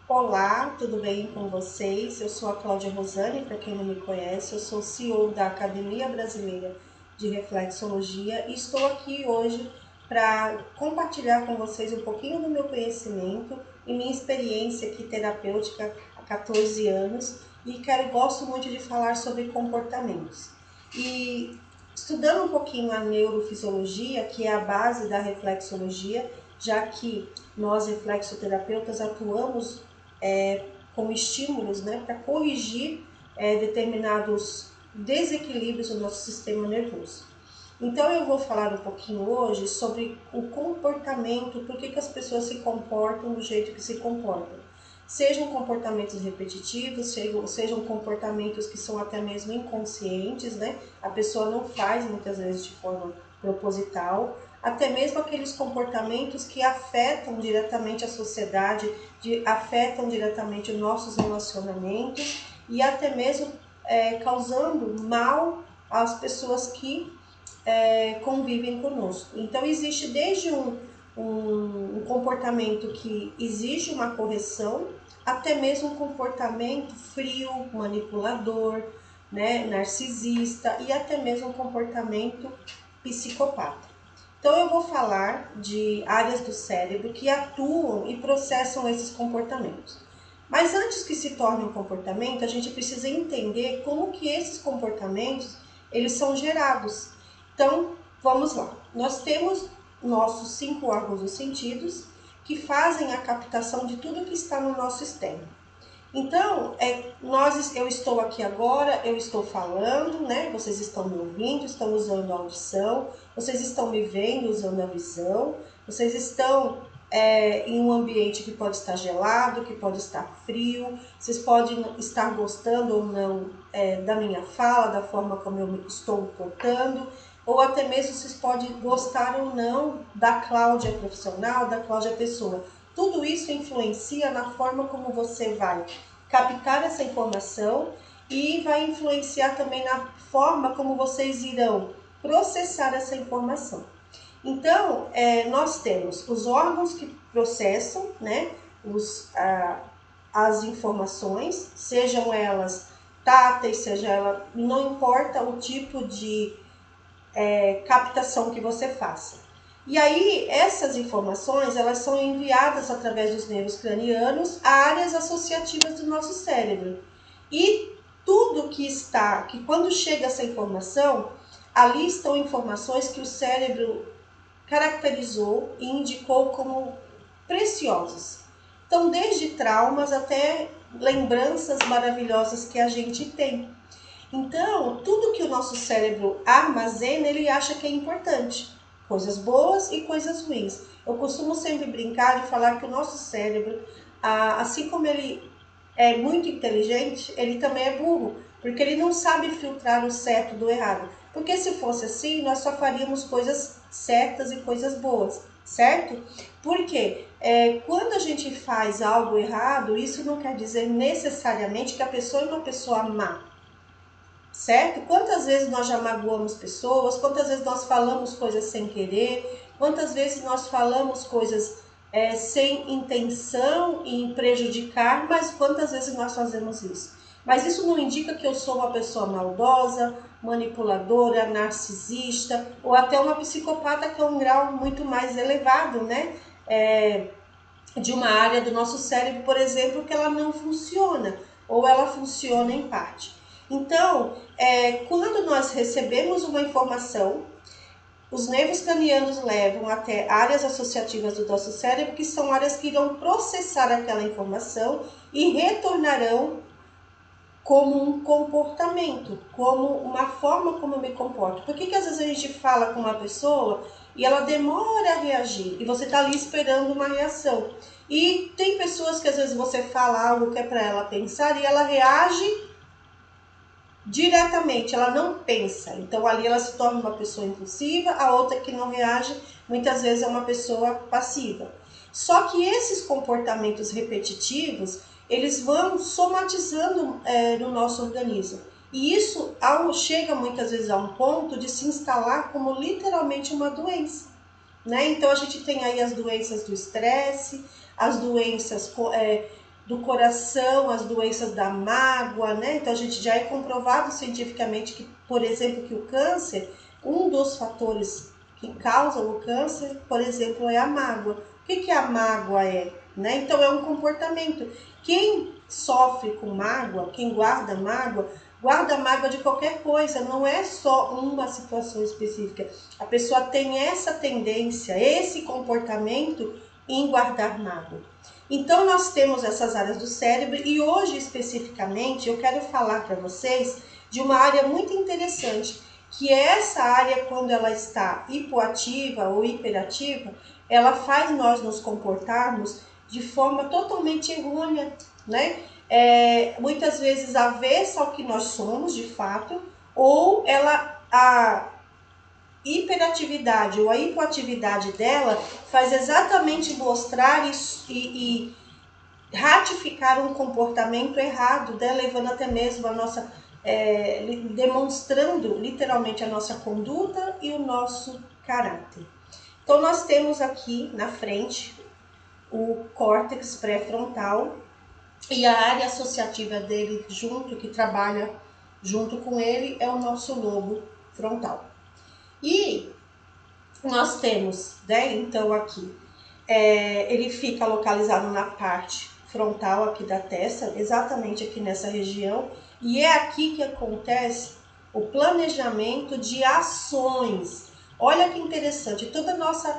Olá, tudo bem com vocês? Eu sou a Cláudia Rosane, para quem não me conhece, eu sou CEO da Academia Brasileira de Reflexologia e estou aqui hoje para compartilhar com vocês um pouquinho do meu conhecimento e minha experiência aqui terapêutica há 14 anos e gosto muito de falar sobre comportamentos. E estudando um pouquinho a neurofisiologia, que é a base da reflexologia, já que nós reflexoterapeutas atuamos com estímulos, né, para corrigir determinados desequilíbrios do nosso sistema nervoso. Então eu vou falar um pouquinho hoje sobre o comportamento, por que as pessoas se comportam do jeito que se comportam. Sejam comportamentos repetitivos, sejam comportamentos que são até mesmo inconscientes, né? A pessoa não faz muitas vezes de forma proposital, até mesmo aqueles comportamentos que afetam diretamente a sociedade, afetam diretamente os nossos relacionamentos e até mesmo causando mal às pessoas que convivem conosco. Então existe desde um comportamento que exige uma correção, até mesmo um comportamento frio, manipulador, né, narcisista e até mesmo um comportamento psicopata. Então eu vou falar de áreas do cérebro que atuam e processam esses comportamentos. Mas antes que se torne um comportamento, a gente precisa entender como que esses comportamentos eles são gerados. Então, vamos lá. Nós temos nossos 5 órgãos dos sentidos que fazem a captação de tudo que está no nosso externo. Então, eu estou aqui agora, eu estou falando, né? Vocês estão me ouvindo, estão usando a audição, vocês estão me vendo usando a visão, vocês estão em um ambiente que pode estar gelado, que pode estar frio, vocês podem estar gostando ou não da minha fala, da forma como eu me estou me portando, ou até mesmo vocês podem gostar ou não da Cláudia profissional, da Cláudia pessoa. Tudo isso influencia na forma como você vai captar essa informação e vai influenciar também na forma como vocês irão processar essa informação. Então, nós temos os órgãos que processam, né, as informações, sejam elas táteis, não importa o tipo de captação que você faça. E aí, essas informações, elas são enviadas através dos nervos cranianos a áreas associativas do nosso cérebro. E tudo que quando chega essa informação, ali estão informações que o cérebro caracterizou e indicou como preciosas. Então, desde traumas até lembranças maravilhosas que a gente tem. Então, tudo que o nosso cérebro armazena, ele acha que é importante. Coisas boas e coisas ruins. Eu costumo sempre brincar de falar que o nosso cérebro, assim como ele é muito inteligente, ele também é burro, porque ele não sabe filtrar o certo do errado. Porque se fosse assim, nós só faríamos coisas certas e coisas boas, certo? Porque quando a gente faz algo errado, isso não quer dizer necessariamente que a pessoa é uma pessoa má. Certo? Quantas vezes nós já magoamos pessoas, quantas vezes nós falamos coisas sem querer, quantas vezes nós falamos coisas sem intenção em prejudicar, mas quantas vezes nós fazemos isso? Mas isso não indica que eu sou uma pessoa maldosa, manipuladora, narcisista ou até uma psicopata, que é um grau muito mais elevado, né? De uma área do nosso cérebro, por exemplo, que ela não funciona ou ela funciona em parte. Então, quando nós recebemos uma informação, os nervos cranianos levam até áreas associativas do nosso cérebro, que são áreas que irão processar aquela informação e retornarão como um comportamento, como uma forma como eu me comporto. Por que às vezes a gente fala com uma pessoa e ela demora a reagir e você está ali esperando uma reação? E tem pessoas que às vezes você fala algo que é para ela pensar e ela reage diretamente, ela não pensa. Então ali ela se torna uma pessoa impulsiva, a outra que não reage muitas vezes é uma pessoa passiva. Só que esses comportamentos repetitivos, eles vão somatizando no nosso organismo. E isso chega muitas vezes a um ponto de se instalar como literalmente uma doença. Né? Então a gente tem aí as doenças do estresse, as doenças do coração, as doenças da mágoa, né? Então a gente já é comprovado cientificamente que, por exemplo, que o câncer, um dos fatores que causam o câncer, por exemplo, é a mágoa. O que a mágoa é? Né? Então é um comportamento. Quem sofre com mágoa, quem guarda mágoa de qualquer coisa, não é só uma situação específica. A pessoa tem essa tendência, esse comportamento em guardar mágoa. Então nós temos essas áreas do cérebro e hoje especificamente eu quero falar para vocês de uma área muito interessante, que é essa área quando ela está hipoativa ou hiperativa, ela faz nós nos comportarmos de forma totalmente errônea, né? Muitas vezes avessa ao que nós somos de fato, ou a hiperatividade ou a hipoatividade dela faz exatamente mostrar e ratificar um comportamento errado, né? Levando até mesmo a nossa, demonstrando literalmente a nossa conduta e o nosso caráter. Então nós temos aqui na frente o córtex pré-frontal e a área associativa dele junto, que trabalha junto com ele, é o nosso lobo frontal. E nós temos, né, então aqui, ele fica localizado na parte frontal aqui da testa, exatamente aqui nessa região, e é aqui que acontece o planejamento de ações. Olha que interessante, todo nosso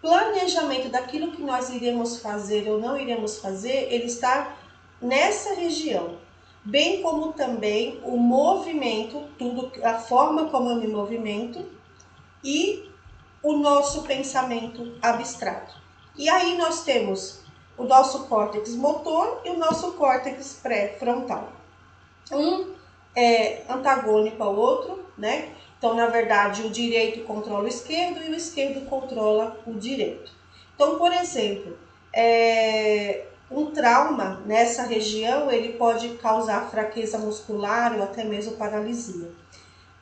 planejamento daquilo que nós iremos fazer ou não iremos fazer, ele está nessa região, bem como também o movimento, tudo, a forma como eu me movimento e o nosso pensamento abstrato. E aí nós temos o nosso córtex motor e o nosso córtex pré-frontal. Um é antagônico ao outro, né? Então, na verdade, o direito controla o esquerdo e o esquerdo controla o direito. Então, por exemplo, um trauma nessa região, ele pode causar fraqueza muscular ou até mesmo paralisia.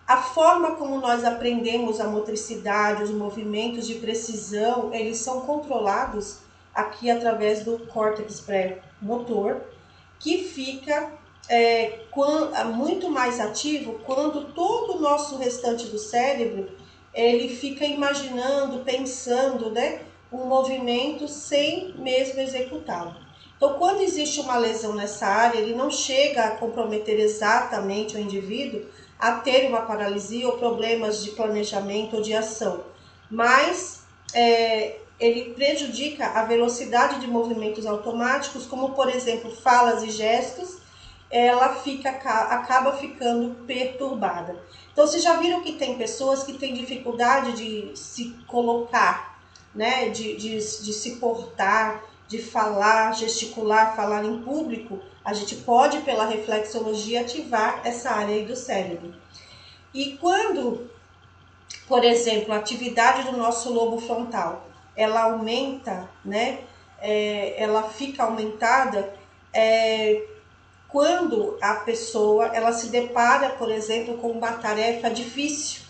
A forma como nós aprendemos a motricidade, os movimentos de precisão, eles são controlados aqui através do córtex pré-motor, que fica muito mais ativo quando todo o nosso restante do cérebro ele fica imaginando, pensando, né, um movimento sem mesmo executá-lo. Então, quando existe uma lesão nessa área, ele não chega a comprometer exatamente o indivíduo a ter uma paralisia ou problemas de planejamento ou de ação, mas ele prejudica a velocidade de movimentos automáticos, como por exemplo falas e gestos, ela acaba ficando perturbada. Então vocês já viram que tem pessoas que têm dificuldade de se colocar, né, de se portar, de falar, gesticular, falar em público. A gente pode, pela reflexologia, ativar essa área aí do cérebro. E quando, por exemplo, a atividade do nosso lobo frontal, ela aumenta, né? Ela fica aumentada quando a pessoa ela se depara, por exemplo, com uma tarefa difícil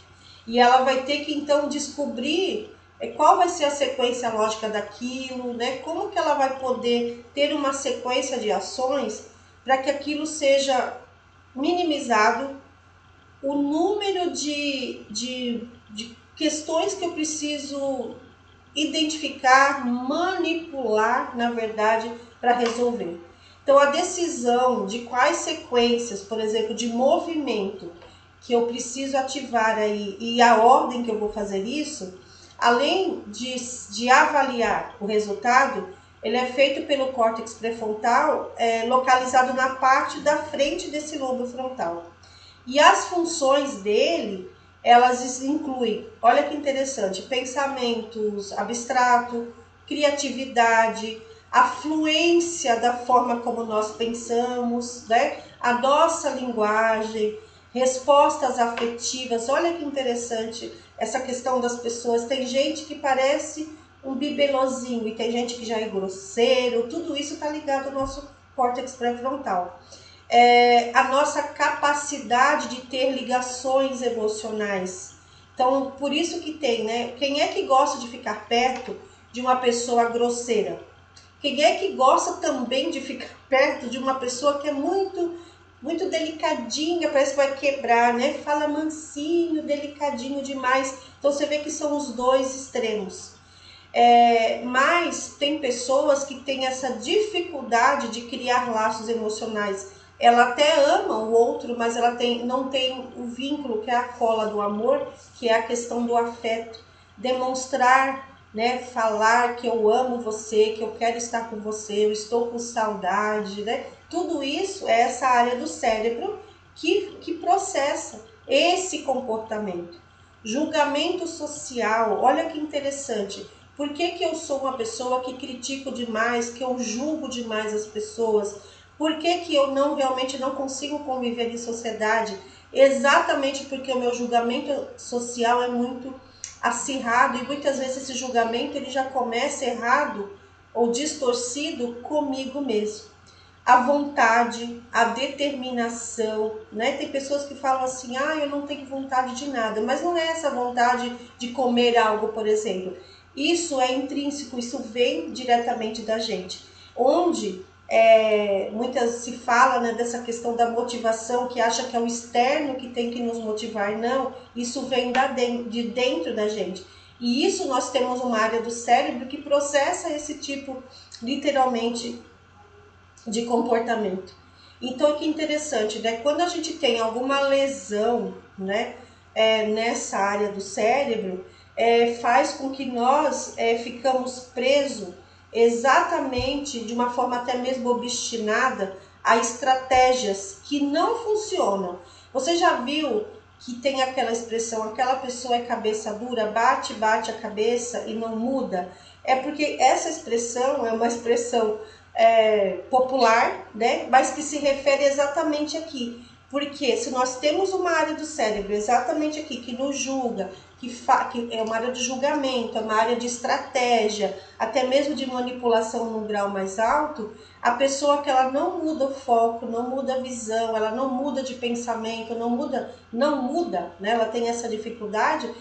e ela vai ter que então descobrir qual vai ser a sequência lógica daquilo, né? Como que ela vai poder ter uma sequência de ações para que aquilo seja minimizado, o número de questões que eu preciso identificar, manipular, na verdade, para resolver. Então, a decisão de quais sequências, por exemplo, de movimento que eu preciso ativar aí e a ordem que eu vou fazer isso, além de avaliar o resultado, ele é feito pelo córtex pré-frontal, localizado na parte da frente desse lobo frontal. E as funções dele, elas incluem, olha que interessante, pensamentos abstratos, criatividade, a fluência da forma como nós pensamos, né? A nossa linguagem, respostas afetivas. Olha que interessante essa questão das pessoas. Tem gente que parece um bibelozinho e tem gente que já é grosseiro. Tudo isso está ligado ao nosso córtex pré-frontal. A nossa capacidade de ter ligações emocionais. Então, por isso que tem, né? Quem é que gosta de ficar perto de uma pessoa grosseira? Quem é que gosta também de ficar perto de uma pessoa que é muito delicadinha, parece que vai quebrar, né? Fala mansinho, delicadinho demais. Então você vê que são os dois extremos. Mas tem pessoas que têm essa dificuldade de criar laços emocionais. Ela até ama o outro, mas ela não tem o vínculo, que é a cola do amor, que é a questão do afeto. Demonstrar, né, falar que eu amo você, que eu quero estar com você, eu estou com saudade, né? Tudo isso é essa área do cérebro que processa esse comportamento. Julgamento social, olha que interessante. Por que eu sou uma pessoa que critico demais, que eu julgo demais as pessoas? Por que eu realmente não consigo conviver em sociedade? Exatamente porque o meu julgamento social é muito acirrado, e muitas vezes esse julgamento ele já começa errado ou distorcido comigo mesmo. A vontade, a determinação, né? Tem pessoas que falam assim, eu não tenho vontade de nada, mas não é essa vontade de comer algo, por exemplo. Isso é intrínseco, isso vem diretamente da gente. Onde muitas se fala, né, dessa questão da motivação, que acha que é o externo que tem que nos motivar. Não, isso vem de dentro da gente. E isso nós temos uma área do cérebro que processa esse tipo, literalmente, de comportamento. Então, que interessante, né? Quando a gente tem alguma lesão, né, nessa área do cérebro, faz com que nós ficamos presos exatamente de uma forma até mesmo obstinada a estratégias que não funcionam. Você já viu que tem aquela expressão, aquela pessoa é cabeça dura, bate a cabeça e não muda? É porque essa expressão é uma expressão popular, né? Mas que se refere exatamente aqui. Porque se nós temos uma área do cérebro exatamente aqui que nos julga, que é uma área de julgamento, é uma área de estratégia, até mesmo de manipulação num grau mais alto, a pessoa que ela não muda o foco, não muda a visão, ela não muda de pensamento, não muda, né? Ela tem essa dificuldade,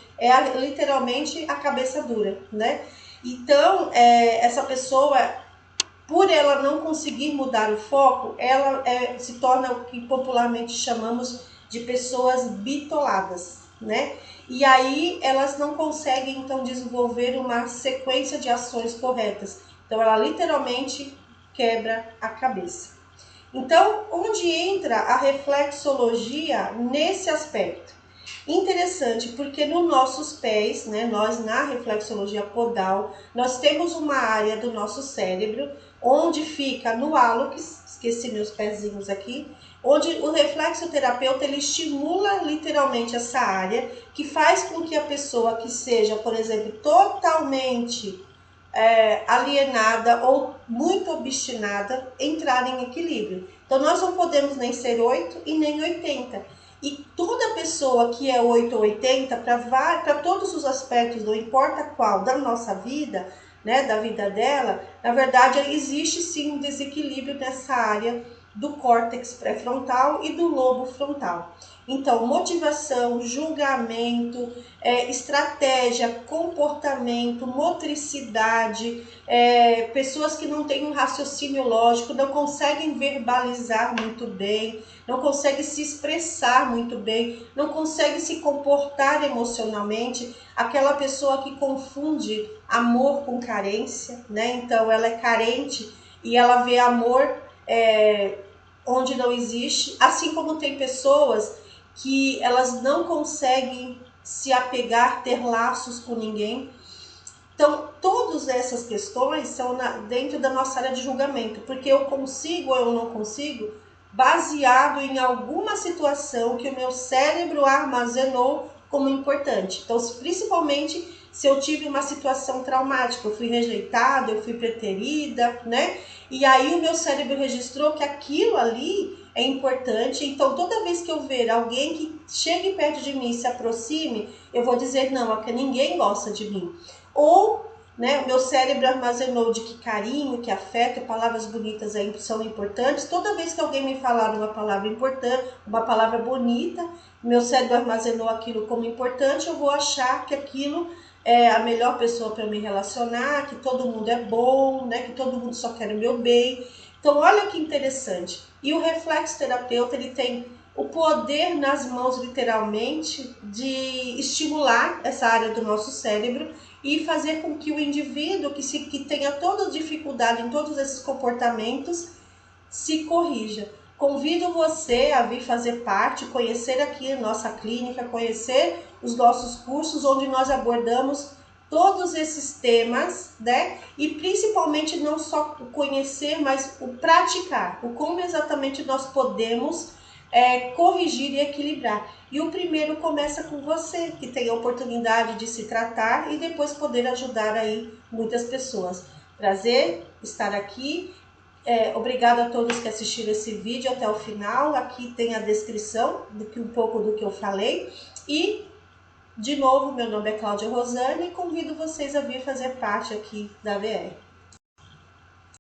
literalmente a cabeça dura, né? Então, essa pessoa, por ela não conseguir mudar o foco, ela se torna o que popularmente chamamos de pessoas bitoladas, né? E aí elas não conseguem, então, desenvolver uma sequência de ações corretas. Então, ela literalmente quebra a cabeça. Então, onde entra a reflexologia nesse aspecto? Interessante, porque nos nossos pés, né, nós na reflexologia podal, nós temos uma área do nosso cérebro, onde fica no hálux, esqueci meus pezinhos aqui, onde o reflexoterapeuta ele estimula literalmente essa área, que faz com que a pessoa que seja, por exemplo, totalmente alienada ou muito obstinada, entrar em equilíbrio. Então nós não podemos nem ser 8 e nem 80. E toda pessoa que é 8 ou 80, para todos os aspectos, não importa qual, da nossa vida, né, da vida dela, na verdade existe sim um desequilíbrio nessa área do córtex pré-frontal e do lobo frontal. Então, motivação, julgamento, estratégia, comportamento, motricidade, pessoas que não têm um raciocínio lógico, não conseguem verbalizar muito bem, não conseguem se expressar muito bem, não conseguem se comportar emocionalmente, aquela pessoa que confunde amor com carência, né? Então ela é carente e ela vê amor onde não existe, assim como tem pessoas que elas não conseguem se apegar, ter laços com ninguém. Então, todas essas questões são dentro da nossa área de julgamento, porque eu consigo ou eu não consigo, baseado em alguma situação que o meu cérebro armazenou como importante. Então, principalmente se eu tive uma situação traumática, eu fui rejeitada, eu fui preterida, né? E aí o meu cérebro registrou que aquilo ali é importante. Então, toda vez que eu ver alguém que chegue perto de mim e se aproxime, eu vou dizer, não, é que ninguém gosta de mim. Ou, né, o meu cérebro armazenou de que carinho, que afeto, palavras bonitas são importantes. Toda vez que alguém me falar uma palavra importante, uma palavra bonita, meu cérebro armazenou aquilo como importante, eu vou achar que aquilo é a melhor pessoa para me relacionar, que todo mundo é bom, né? Que todo mundo só quer o meu bem. Então, olha que interessante. E o reflexoterapeuta, ele tem o poder nas mãos, literalmente, de estimular essa área do nosso cérebro e fazer com que o indivíduo que tenha toda dificuldade em todos esses comportamentos se corrija. Convido você a vir fazer parte, conhecer aqui a nossa clínica, conhecer os nossos cursos, onde nós abordamos todos esses temas, né? E principalmente não só o conhecer, mas o praticar, o como exatamente nós podemos corrigir e equilibrar. E o primeiro começa com você, que tem a oportunidade de se tratar e depois poder ajudar aí muitas pessoas. Prazer estar aqui. Obrigada a todos que assistiram esse vídeo até o final. Aqui tem a descrição um pouco do que eu falei. E, de novo, meu nome é Cláudia Rosane e convido vocês a vir fazer parte aqui da VR.